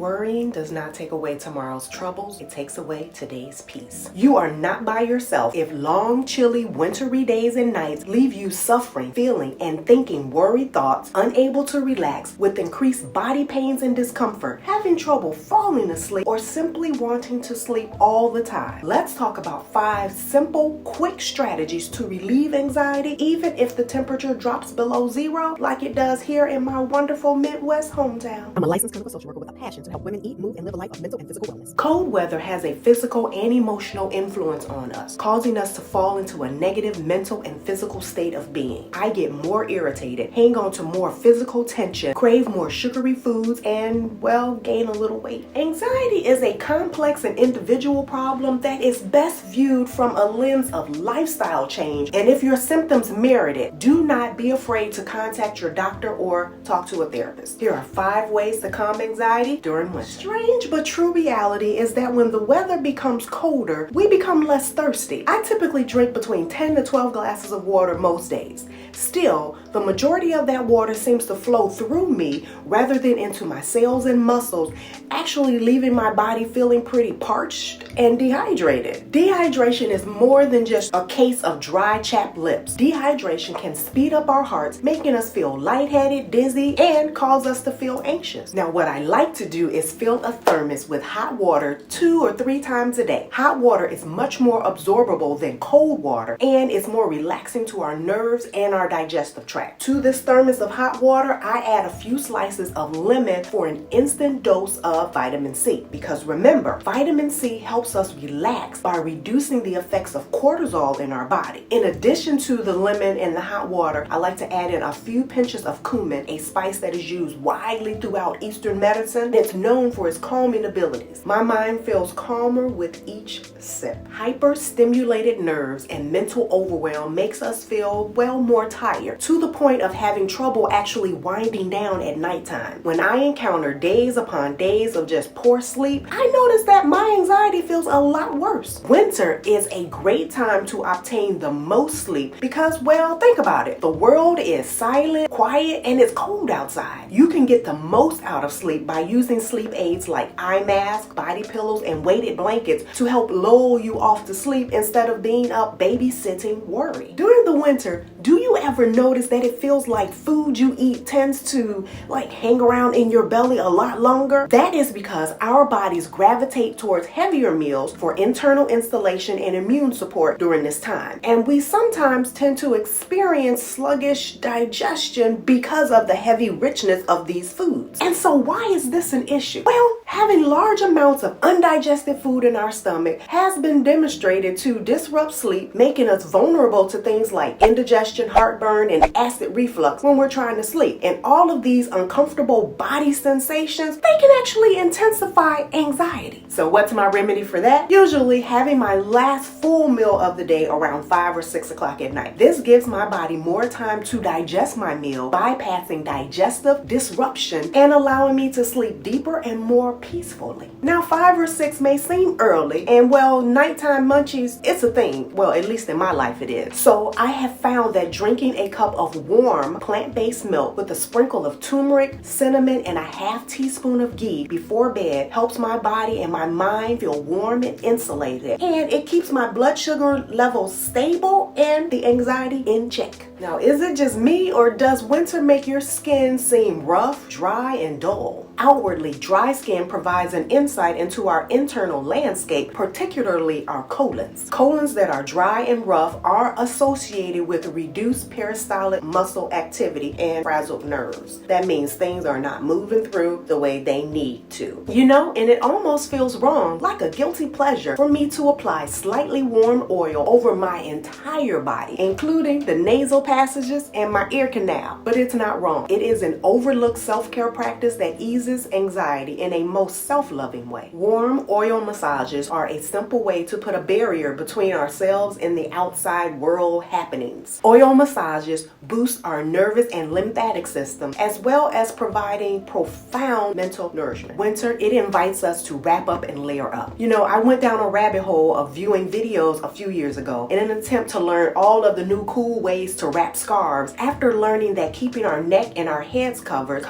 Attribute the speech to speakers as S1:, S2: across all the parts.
S1: Worrying does not take away tomorrow's troubles, it takes away today's peace. You are not by yourself if long, chilly, wintry days and nights leave you suffering, feeling, and thinking worried thoughts, unable to relax, with increased body pains and discomfort, having trouble falling asleep, or simply wanting to sleep all the time. Let's talk about 5 simple, quick strategies to relieve anxiety, even if the temperature drops below 0, like it does here in my wonderful Midwest hometown.
S2: I'm a licensed clinical social worker with a passion to help women eat, move, and live a life of mental and physical wellness.
S1: Cold weather has a physical and emotional influence on us, causing us to fall into a negative mental and physical state of being. I get more irritated, hang on to more physical tension, crave more sugary foods, and, well, gain a little weight. Anxiety is a complex and individual problem that is best viewed from a lens of lifestyle change, and if your symptoms merit it, do not be afraid to contact your doctor or talk to a therapist. Here are 5 ways to calm anxiety during winter. Strange but true reality is that when the weather becomes colder, we become less thirsty. I typically drink between 10 to 12 glasses of water most days. Still, the majority of that water seems to flow through me rather than into my cells and muscles, actually leaving my body feeling pretty parched and dehydrated. Dehydration is more than just a case of dry, chapped lips. Dehydration can speed up our hearts, making us feel lightheaded, dizzy, and cause us to feel anxious. Now, what I like to do is fill a thermos with hot water 2 or 3 times a day. Hot water is much more absorbable than cold water, and it's more relaxing to our nerves and our digestive tract. To this thermos of hot water, I add a few slices of lemon for an instant dose of vitamin C. Because remember, vitamin C helps us relax by reducing the effects of cortisol in our body. In addition to the lemon and the hot water, I like to add in a few pinches of cumin, a spice that is used widely throughout Eastern medicine. It's known for its calming abilities. My mind feels calmer with each sip. Hyper-stimulated nerves and mental overwhelm makes us feel, well, more tired, to the point of having trouble actually winding down at nighttime. When I encounter days upon days of just poor sleep, I notice that my anxiety feels a lot worse. Winter is a great time to obtain the most sleep because, well, think about it. The world is silent, quiet, and it's cold outside. You can get the most out of sleep by using sleep aids like eye masks, body pillows, and weighted blankets to help lull you off to sleep instead of being up babysitting worry. During the winter, do you ever notice that it feels like food you eat tends to hang around in your belly a lot longer? That is because our bodies gravitate towards heavier meals for internal installation and immune support during this time. And we sometimes tend to experience sluggish digestion because of the heavy richness of these foods. And so why is this an issue? Well, having large amounts of undigested food in our stomach has been demonstrated to disrupt sleep, making us vulnerable to things like indigestion, heartburn, and acid reflux when we're trying to sleep. And all of these uncomfortable body sensations, they can actually intensify anxiety. So what's my remedy for that? Usually having my last full meal of the day around 5 or 6 o'clock at night. This gives my body more time to digest my meal, bypassing digestive disruption and allowing me to sleep deeper and more peacefully. Now, 5 or 6 may seem early, and well, nighttime munchies, it's a thing. Well, at least in my life it is. So I have found that drinking a cup of warm plant-based milk with a sprinkle of turmeric, cinnamon, and a half teaspoon of ghee before bed helps my body and my mind feel warm and insulated. And it keeps my blood sugar levels stable and the anxiety in check. Now, is it just me, or does winter make your skin seem rough, dry, and dull? Outwardly, dry skin provides an insight into our internal landscape, particularly our colons. Colons that are dry and rough are associated with reduced peristaltic muscle activity and frazzled nerves. That means things are not moving through the way they need to. And it almost feels wrong, like a guilty pleasure, for me to apply slightly warm oil over my entire body, including the nasal passages and my ear canal. But it's not wrong. It is an overlooked self-care practice that eases anxiety in a most self-loving way. Warm oil massages are a simple way to put a barrier between ourselves and the outside world happenings. Oil massages boost our nervous and lymphatic system, as well as providing profound mental nourishment. Winter, it invites us to wrap up and layer up. I went down a rabbit hole of viewing videos a few years ago in an attempt to learn all of the new cool ways to wrap scarves after learning that keeping our neck and our heads covered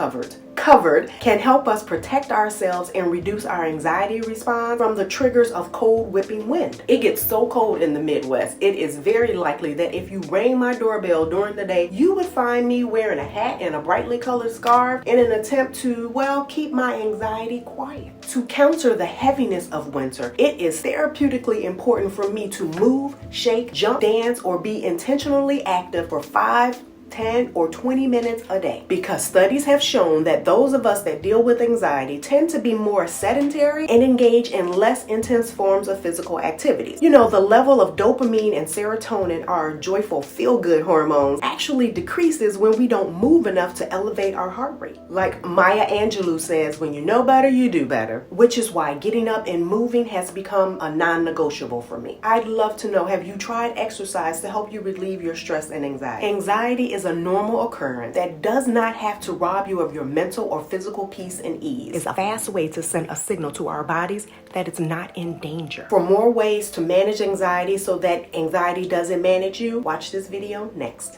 S1: covered can help us protect ourselves and reduce our anxiety response from the triggers of cold whipping wind. It gets so cold in the Midwest, it is very likely that if you rang my doorbell during the day, you would find me wearing a hat and a brightly colored scarf in an attempt to, well, keep my anxiety quiet. To counter the heaviness of winter, it is therapeutically important for me to move, shake, jump, dance, or be intentionally active for 5, 10, or 20 minutes a day, because studies have shown that those of us that deal with anxiety tend to be more sedentary and engage in less intense forms of physical activities. You know, the level of dopamine and serotonin, our joyful feel-good hormones, actually decreases when we don't move enough to elevate our heart rate. Like Maya Angelou says, when you know better, you do better, which is why getting up and moving has become a non-negotiable for me. I'd love to know, have you tried exercise to help you relieve your stress and anxiety? Anxiety is a normal occurrence that does not have to rob you of your mental or physical peace and ease. It's a fast way to send a signal to our bodies that it's not in danger. For more ways to manage anxiety so that anxiety doesn't manage you, watch this video next.